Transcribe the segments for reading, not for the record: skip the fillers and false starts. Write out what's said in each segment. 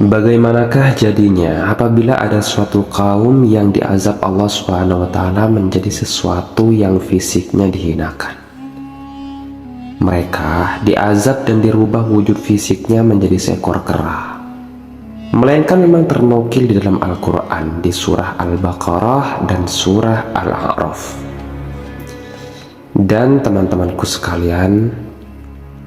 Bagaimanakah jadinya apabila ada suatu kaum yang diazab Allah Subhanahu wa Ta'ala menjadi sesuatu yang fisiknya dihinakan? Mereka diazab dan dirubah wujud fisiknya menjadi seekor kera. Melainkan memang ternukil di dalam Al-Quran di surah Al-Baqarah dan surah Al-A'raf. Dan teman-temanku sekalian,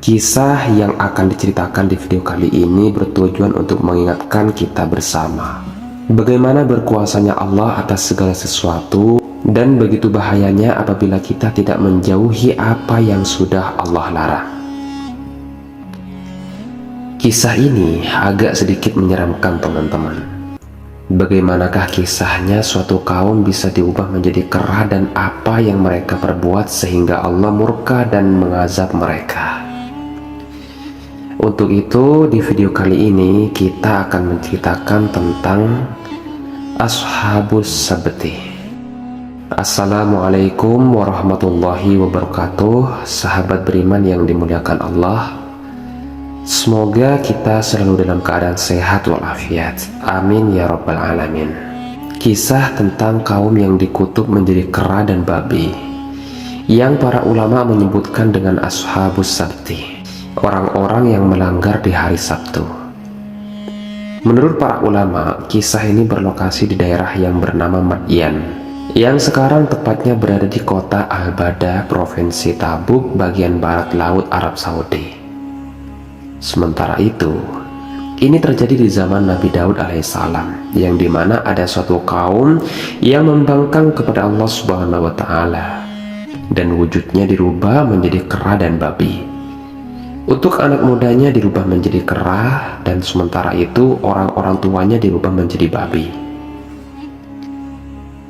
kisah yang akan diceritakan di video kali ini bertujuan untuk mengingatkan kita bersama bagaimana berkuasanya Allah atas segala sesuatu dan begitu bahayanya apabila kita tidak menjauhi apa yang sudah Allah larang. Kisah ini agak sedikit menyeramkan teman-teman. Bagaimanakah kisahnya suatu kaum bisa diubah menjadi kera dan apa yang mereka perbuat sehingga Allah murka dan mengazab mereka. Untuk itu di video kali ini kita akan menceritakan tentang Ashabus Sabti. Assalamualaikum warahmatullahi wabarakatuh, sahabat beriman yang dimuliakan Allah. Semoga kita selalu dalam keadaan sehat walafiat. Amin ya rabbal alamin. Kisah tentang kaum yang dikutuk menjadi kera dan babi, yang para ulama menyebutkan dengan Ashabus Sabti, orang-orang yang melanggar di hari Sabtu. Menurut para ulama, kisah ini berlokasi di daerah yang bernama Madyan, yang sekarang tepatnya berada di kota Al-Bada, Provinsi Tabuk, bagian barat laut Arab Saudi. Sementara itu, ini terjadi di zaman Nabi Daud alaihissalam, yang dimana ada suatu kaum yang membangkang kepada Allah Subhanahu wa Ta'ala, dan wujudnya dirubah menjadi kera dan babi. Untuk anak mudanya dirubah menjadi kera, dan sementara itu orang-orang tuanya dirubah menjadi babi.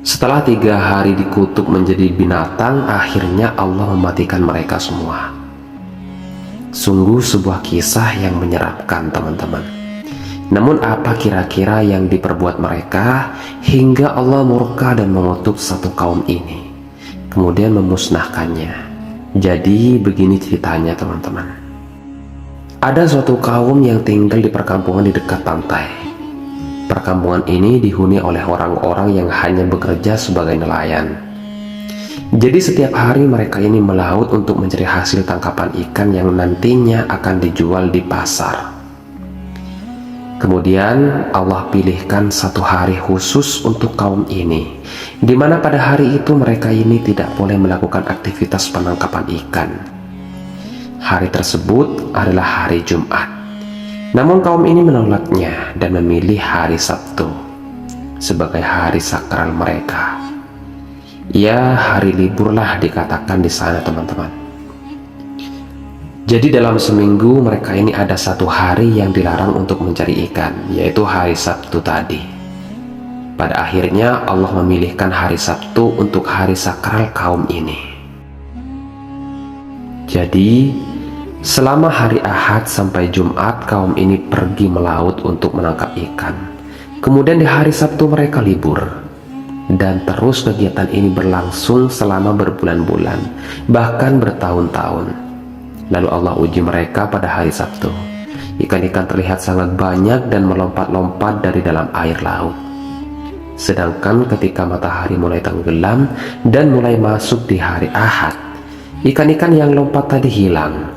Setelah 3 hari dikutuk menjadi binatang, akhirnya Allah mematikan mereka semua. Sungguh sebuah kisah yang menyeramkan teman-teman. Namun apa kira-kira yang diperbuat mereka hingga Allah murka dan mengutuk satu kaum ini, kemudian memusnahkannya? Jadi begini ceritanya teman-teman. Ada suatu kaum yang tinggal di perkampungan di dekat pantai. Perkampungan ini dihuni oleh orang-orang yang hanya bekerja sebagai nelayan. Jadi setiap hari mereka ini melaut untuk mencari hasil tangkapan ikan yang nantinya akan dijual di pasar. Kemudian Allah pilihkan satu hari khusus untuk kaum ini, di mana pada hari itu mereka ini tidak boleh melakukan aktivitas penangkapan ikan. Hari tersebut adalah hari Jumat. Namun kaum ini menolaknya dan memilih hari Sabtu sebagai hari sakral mereka. Ya, hari libur lah dikatakan di sana teman-teman. Jadi dalam seminggu mereka ini ada satu hari yang dilarang untuk mencari ikan, yaitu hari Sabtu tadi. Pada akhirnya Allah memilihkan hari Sabtu untuk hari sakral kaum ini. Jadi selama hari Ahad sampai Jumat kaum ini pergi melaut untuk menangkap ikan. Kemudian di hari Sabtu mereka libur. Dan terus kegiatan ini berlangsung selama berbulan-bulan, bahkan bertahun-tahun. Lalu Allah uji mereka pada hari Sabtu. Ikan-ikan terlihat sangat banyak dan melompat-lompat dari dalam air laut. Sedangkan ketika matahari mulai tenggelam dan mulai masuk di hari Ahad, ikan-ikan yang lompat tadi hilang.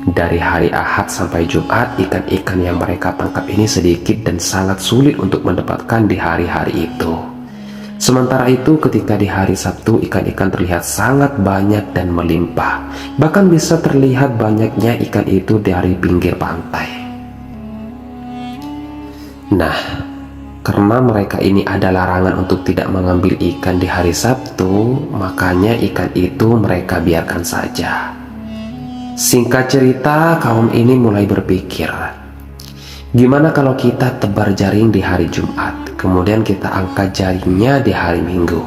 Dari hari Ahad sampai Jumat, ikan-ikan yang mereka tangkap ini sedikit dan sangat sulit untuk mendapatkan di hari-hari itu. Sementara itu ketika di hari Sabtu ikan-ikan terlihat sangat banyak dan melimpah. Bahkan bisa terlihat banyaknya ikan itu dari pinggir pantai. Nah, karena mereka ini ada larangan untuk tidak mengambil ikan di hari Sabtu, makanya ikan itu mereka biarkan saja. Singkat cerita, kaum ini mulai berpikir, gimana kalau kita tebar jaring di hari Jumat, kemudian kita angkat jaringnya di hari Minggu?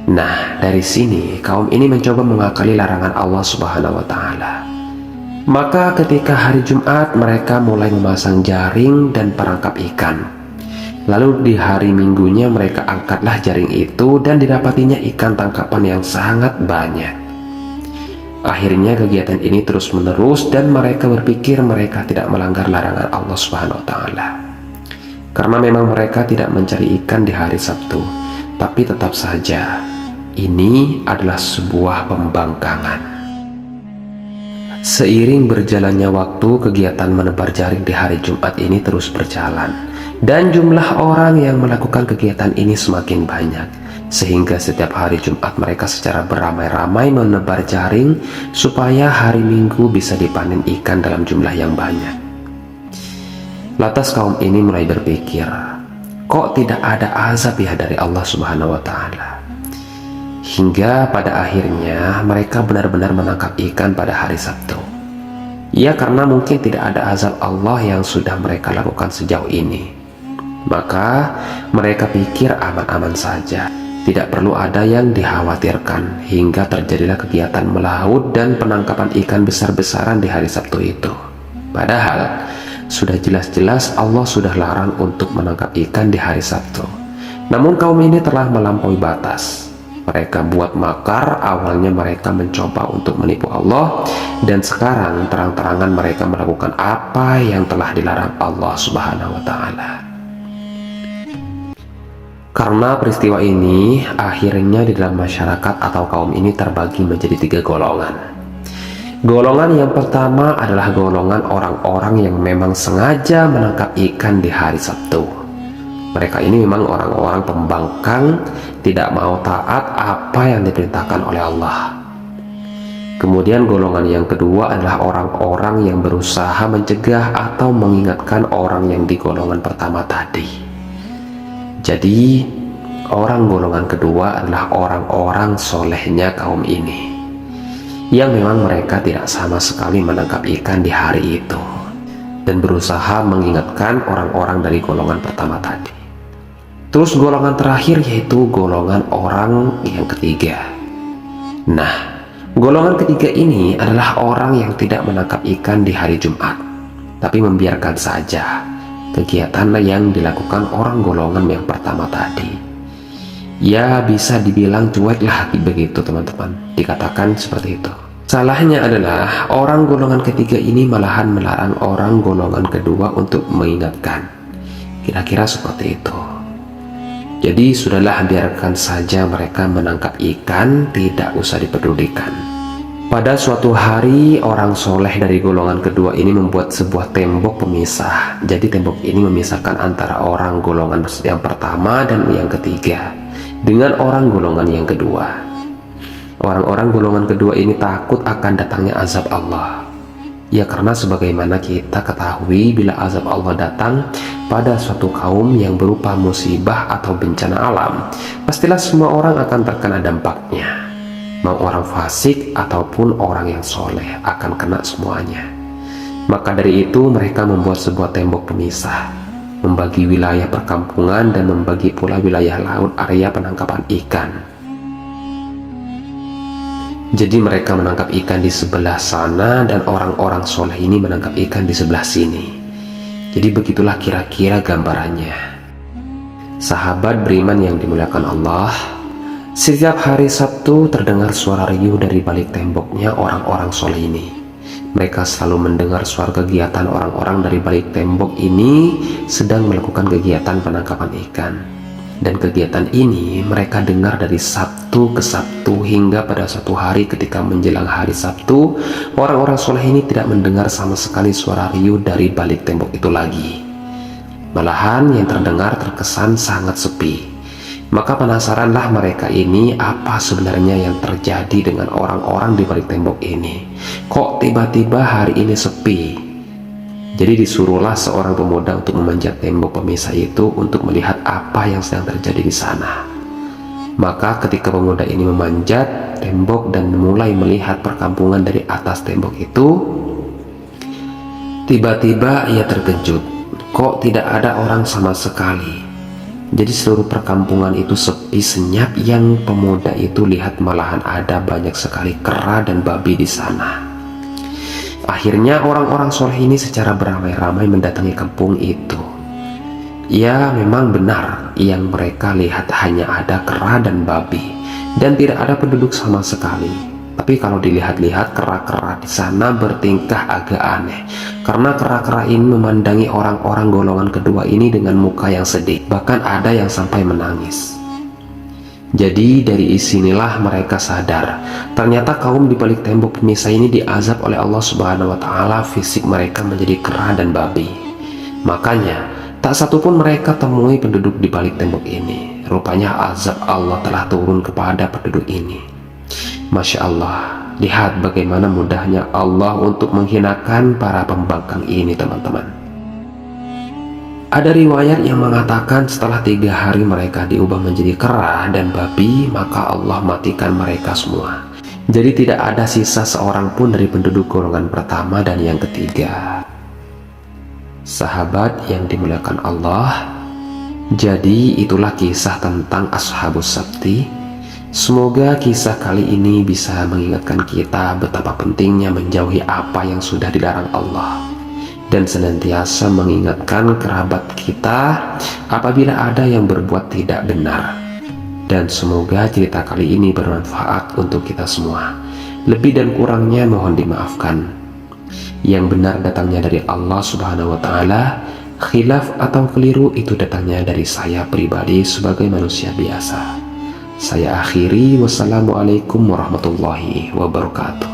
Nah, dari sini kaum ini mencoba mengakali larangan Allah Subhanahu wa Ta'ala. Maka ketika hari Jumat mereka mulai memasang jaring dan perangkap ikan. Lalu di hari Minggunya mereka angkatlah jaring itu dan didapatinya ikan tangkapan yang sangat banyak. Akhirnya kegiatan ini terus menerus dan mereka berpikir mereka tidak melanggar larangan Allah Subhanahu wa taala. Karena memang mereka tidak mencari ikan di hari Sabtu, tapi tetap saja ini adalah sebuah pembangkangan. Seiring berjalannya waktu, kegiatan menebar jaring di hari Jumat ini terus berjalan, dan jumlah orang yang melakukan kegiatan ini semakin banyak, sehingga setiap hari Jumat mereka secara beramai-ramai menebar jaring supaya hari Minggu bisa dipanen ikan dalam jumlah yang banyak. Lantas kaum ini mulai berpikir, kok tidak ada azab ya dari Allah Subhanahu wa taala? Hingga pada akhirnya mereka benar-benar menangkap ikan pada hari Sabtu. Ya, karena mungkin tidak ada azab Allah yang sudah mereka lakukan sejauh ini. Maka mereka pikir aman-aman saja, tidak perlu ada yang dikhawatirkan, hingga terjadilah kegiatan melaut dan penangkapan ikan besar-besaran di hari Sabtu itu. Padahal sudah jelas-jelas Allah sudah larang untuk menangkap ikan di hari Sabtu. Namun kaum ini telah melampaui batas. Mereka buat makar. Awalnya mereka mencoba untuk menipu Allah, dan sekarang terang-terangan mereka melakukan apa yang telah dilarang Allah Subhanahu wa taala. Karena peristiwa ini, akhirnya di dalam masyarakat atau kaum ini terbagi menjadi 3 golongan. Golongan yang pertama adalah golongan orang-orang yang memang sengaja menangkap ikan di hari Sabtu. Mereka ini memang orang-orang pembangkang, tidak mau taat apa yang diperintahkan oleh Allah. Kemudian golongan yang kedua adalah orang-orang yang berusaha mencegah atau mengingatkan orang yang di golongan pertama tadi. Jadi orang golongan kedua adalah orang-orang solehnya kaum ini, yang memang mereka tidak sama sekali menangkap ikan di hari itu, dan berusaha mengingatkan orang-orang dari golongan pertama tadi. Terus golongan terakhir yaitu golongan orang yang ketiga. Nah, golongan ketiga ini adalah orang yang tidak menangkap ikan di hari Jumat, tapi membiarkan saja kegiatan yang dilakukan orang golongan yang pertama tadi. Ya, bisa dibilang cuek lah begitu teman-teman, dikatakan seperti itu. Salahnya adalah orang golongan ketiga ini malahan melarang orang golongan kedua untuk mengingatkan. Kira-kira seperti itu. Jadi sudahlah, biarkan saja mereka menangkap ikan, tidak usah dipedulikan. Pada suatu hari, orang soleh dari golongan kedua ini membuat sebuah tembok pemisah. Jadi tembok ini memisahkan antara orang golongan yang pertama dan yang ketiga dengan orang golongan yang kedua. Orang-orang golongan kedua ini takut akan datangnya azab Allah. Ya, karena sebagaimana kita ketahui, bila azab Allah datang pada suatu kaum yang berupa musibah atau bencana alam, pastilah semua orang akan terkena dampaknya. Mau orang fasik ataupun orang yang soleh akan kena semuanya. Maka dari itu mereka membuat sebuah tembok pemisah, membagi wilayah perkampungan dan membagi pula wilayah laut area penangkapan ikan. Jadi mereka menangkap ikan di sebelah sana dan orang-orang soleh ini menangkap ikan di sebelah sini. Jadi begitulah kira-kira gambarannya. Sahabat beriman yang dimuliakan Allah, setiap hari Sabtu terdengar suara riuh dari balik temboknya orang-orang soleh ini. Mereka selalu mendengar suara kegiatan orang-orang dari balik tembok ini sedang melakukan kegiatan penangkapan ikan. Dan kegiatan ini mereka dengar dari Sabtu ke Sabtu, hingga pada suatu hari ketika menjelang hari Sabtu, orang-orang soleh ini tidak mendengar sama sekali suara riuh dari balik tembok itu lagi. Malahan yang terdengar terkesan sangat sepi. Maka penasaranlah mereka ini, apa sebenarnya yang terjadi dengan orang-orang di balik tembok ini. Kok tiba-tiba hari ini sepi? Jadi disuruhlah seorang pemuda untuk memanjat tembok pemisah itu untuk melihat apa yang sedang terjadi di sana. Maka ketika pemuda ini memanjat tembok dan mulai melihat perkampungan dari atas tembok itu, tiba-tiba ia terkejut. Kok tidak ada orang sama sekali? Jadi seluruh perkampungan itu sepi senyap. Yang pemuda itu lihat malahan ada banyak sekali kera dan babi di sana. Akhirnya orang-orang soleh ini secara beramai-ramai mendatangi kampung itu. Ya, memang benar, yang mereka lihat hanya ada kera dan babi, dan tidak ada penduduk sama sekali. Tapi kalau dilihat-lihat, kera-kera di sana bertingkah agak aneh, karena kera-kera ini memandangi orang-orang golongan kedua ini dengan muka yang sedih, bahkan ada yang sampai menangis. Jadi dari sinilah mereka sadar, ternyata kaum di balik tembok pemisah ini diazab oleh Allah Subhanahu wa Ta'ala. Fisik mereka menjadi kera dan babi. Makanya tak satupun mereka temui penduduk di balik tembok ini. Rupanya azab Allah telah turun kepada penduduk ini. Masya Allah, lihat bagaimana mudahnya Allah untuk menghinakan para pembangkang ini, teman-teman. Ada riwayat yang mengatakan setelah 3 hari mereka diubah menjadi kera dan babi, maka Allah matikan mereka semua. Jadi tidak ada sisa seorang pun dari penduduk golongan pertama dan yang ketiga. Sahabat yang dimuliakan Allah, jadi itulah kisah tentang Ashabus Sabti. Semoga kisah kali ini bisa mengingatkan kita betapa pentingnya menjauhi apa yang sudah dilarang Allah, dan senantiasa mengingatkan kerabat kita apabila ada yang berbuat tidak benar. Dan semoga cerita kali ini bermanfaat untuk kita semua. Lebih dan kurangnya mohon dimaafkan. Yang benar datangnya dari Allah Subhanahu wa Ta'ala, khilaf atau keliru itu datangnya dari saya pribadi sebagai manusia biasa. Saya akhiri, wassalamualaikum warahmatullahi wabarakatuh.